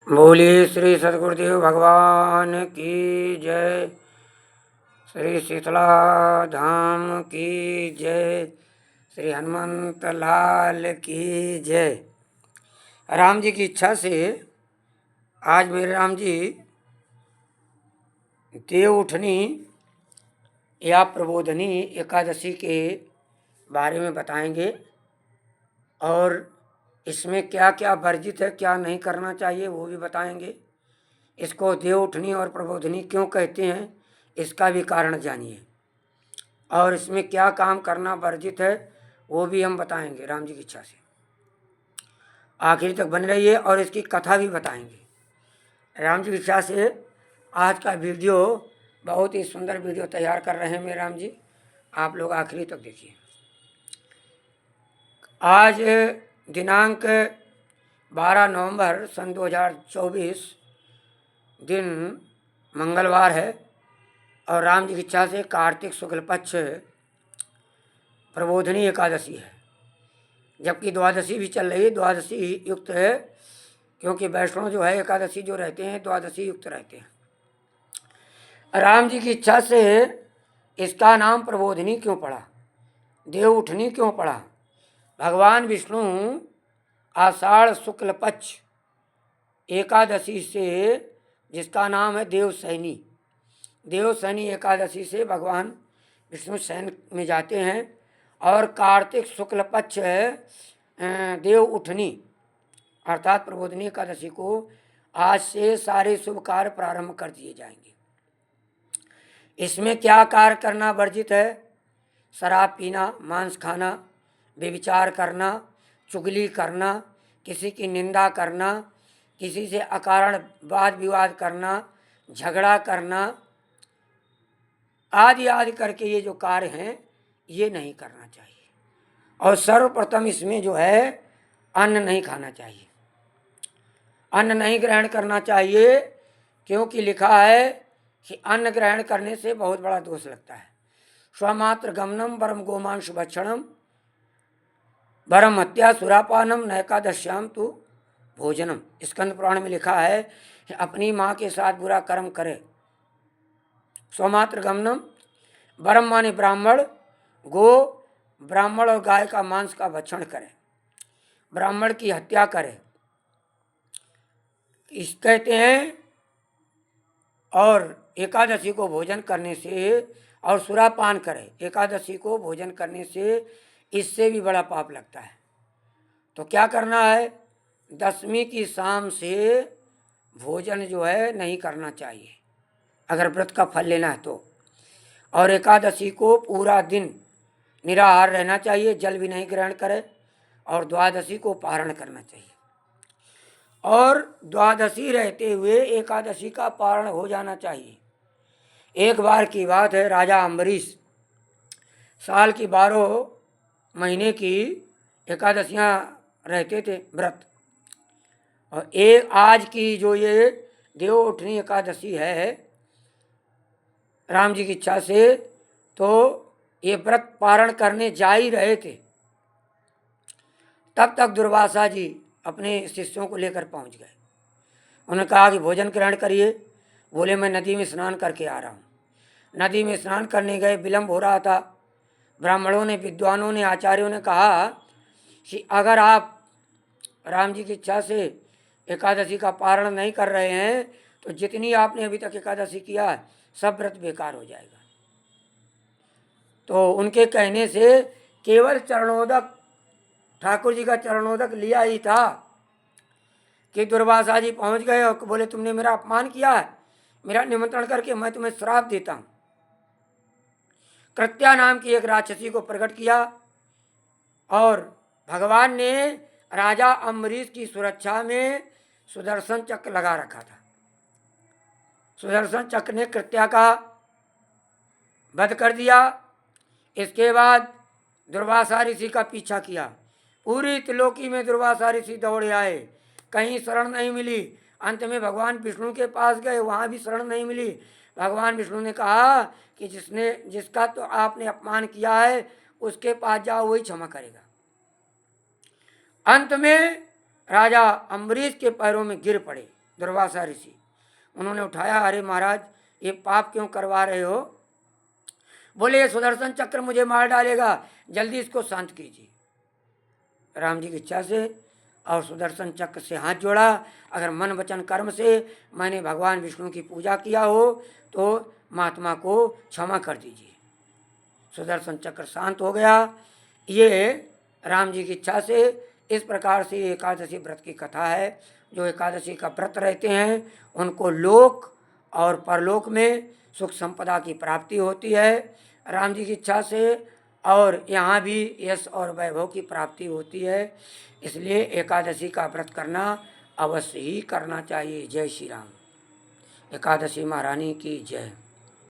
बोलिए श्री सदगुरुदेव भगवान की जय। श्री शीतला धाम की जय। श्री हनुमंत लाल की जय। राम जी की इच्छा से आज मेरे राम जी देव उठनी या प्रबोधनी एकादशी के बारे में बताएंगे और इसमें क्या क्या वर्जित है, क्या नहीं करना चाहिए वो भी बताएंगे। इसको देव उठनी और प्रबोधनी क्यों कहते हैं इसका भी कारण जानिए और इसमें क्या काम करना वर्जित है वो भी हम बताएंगे राम जी की इच्छा से। आखिर तक बन रहिए और इसकी कथा भी बताएंगे राम जी की इच्छा से। आज का वीडियो बहुत ही सुंदर वीडियो तैयार कर रहे हैं मेरे राम जी, आप लोग आखिरी तक देखिए। आज दिनांक 12 नवंबर सन 2024 दिन मंगलवार है और राम जी की इच्छा से कार्तिक शुक्ल पक्ष प्रबोधनी एकादशी है, जबकि द्वादशी भी चल रही है। द्वादशी युक्त है क्योंकि वैष्णव जो है एकादशी जो रहते हैं द्वादशी युक्त रहते हैं। राम जी की इच्छा से इसका नाम प्रबोधनी क्यों पड़ा, देव उठनी क्यों पड़ा? भगवान विष्णु आषाढ़ शुक्ल पक्ष एकादशी से, जिसका नाम है देवशयनी, देवशयनी एकादशी से भगवान विष्णु शयन में जाते हैं और कार्तिक शुक्ल पक्ष देव उठनी अर्थात प्रबोधनी एकादशी को आज से सारे शुभ कार्य प्रारंभ कर दिए जाएंगे। इसमें क्या कार्य करना वर्जित है? शराब पीना, मांस खाना, व्यभिचार करना, चुगली करना, किसी की निंदा करना, किसी से अकारण वाद विवाद करना, झगड़ा करना आदि आदि करके ये जो कार्य हैं ये नहीं करना चाहिए। और सर्वप्रथम इसमें जो है अन्न नहीं खाना चाहिए, अन्न नहीं ग्रहण करना चाहिए, क्योंकि लिखा है कि अन्न ग्रहण करने से बहुत बड़ा दोष लगता है। स्वमात्र गमनम परम गोमांस भक्षणम परम हत्या सुरापानम नैकादश्याम तो भोजनम। स्कंद पुराण में लिखा है कि अपनी माँ के साथ बुरा कर्म करे। स्वमात्र गमनम, ब्रह्म माने ब्राह्मण, गो ब्राह्मण और गाय का मांस का भक्षण करे, ब्राह्मण की हत्या करे इस कहते हैं। और एकादशी को भोजन करने से, और सुरापान करे एकादशी को भोजन करने से, इससे भी बड़ा पाप लगता है। तो क्या करना है? दशमी की शाम से भोजन जो है नहीं करना चाहिए अगर व्रत का फल लेना है तो। और एकादशी को पूरा दिन निराहार रहना चाहिए, जल भी नहीं ग्रहण करे, और द्वादशी को पारण करना चाहिए। और द्वादशी रहते हुए एकादशी का पारण हो जाना चाहिए। एक बार की बात है, राजा अम्बरीश साल की 12 महीने की एकादशियाँ रहते थे व्रत, और एक आज की जो ये देव उठनी एकादशी है राम जी की इच्छा से, तो ये व्रत पारण करने जा ही रहे थे, तब तक दुर्वासा जी अपने शिष्यों को लेकर पहुंच गए। उन्होंने कहा कि भोजन ग्रहण करिए। बोले मैं नदी में स्नान करके आ रहा हूँ। नदी में स्नान करने गए, विलम्ब हो रहा था। ब्राह्मणों ने, विद्वानों ने, आचार्यों ने कहा कि अगर आप राम जी की इच्छा से एकादशी का पारण नहीं कर रहे हैं तो जितनी आपने अभी तक एकादशी किया है सब व्रत बेकार हो जाएगा। तो उनके कहने से केवल चरणोदक, ठाकुर जी का चरणोदक लिया ही था कि दुर्वासा जी पहुंच गए और बोले तुमने मेरा अपमान किया है, मेरा निमंत्रण करके मैं तुम्हें श्राप देता हूं। कृत्या नाम की एक राक्षसी को प्रकट किया और भगवान ने राजा अम्बरीश की सुरक्षा में सुदर्शन चक्र लगा रखा था। सुदर्शन चक्र ने कृत्या का वध कर दिया। इसके बाद दुर्वासा ऋषि का पीछा किया। पूरी त्रिलोकी में दुर्वासा ऋषि दौड़े आए, कहीं शरण नहीं मिली। अंत में भगवान विष्णु के पास गए, वहाँ भी शरण नहीं मिली। भगवान विष्णु ने कहा कि जिसका तो आपने अपमान किया है उसके पास जाओ, वही क्षमा करेगा। अंत में राजा अम्बरीश के पैरों में गिर पड़े दुर्वासा ऋषि। उन्होंने उठाया, अरे महाराज ये पाप क्यों करवा रहे हो? बोले ये सुदर्शन चक्र मुझे मार डालेगा, जल्दी इसको शांत कीजिए। राम जी की इच्छा से और सुदर्शन चक्र से हाथ जोड़ा, अगर मन वचन कर्म से मैंने भगवान विष्णु की पूजा किया हो तो महात्मा को क्षमा कर दीजिए। सुदर्शन चक्र शांत हो गया। ये राम जी की इच्छा से इस प्रकार से एकादशी व्रत की कथा है। जो एकादशी का व्रत रहते हैं उनको लोक और परलोक में सुख संपदा की प्राप्ति होती है राम जी की इच्छा से, और यहाँ भी यश और वैभव की प्राप्ति होती है। इसलिए एकादशी का व्रत करना अवश्य ही करना चाहिए। जय श्री राम। एकादशी महारानी की जय।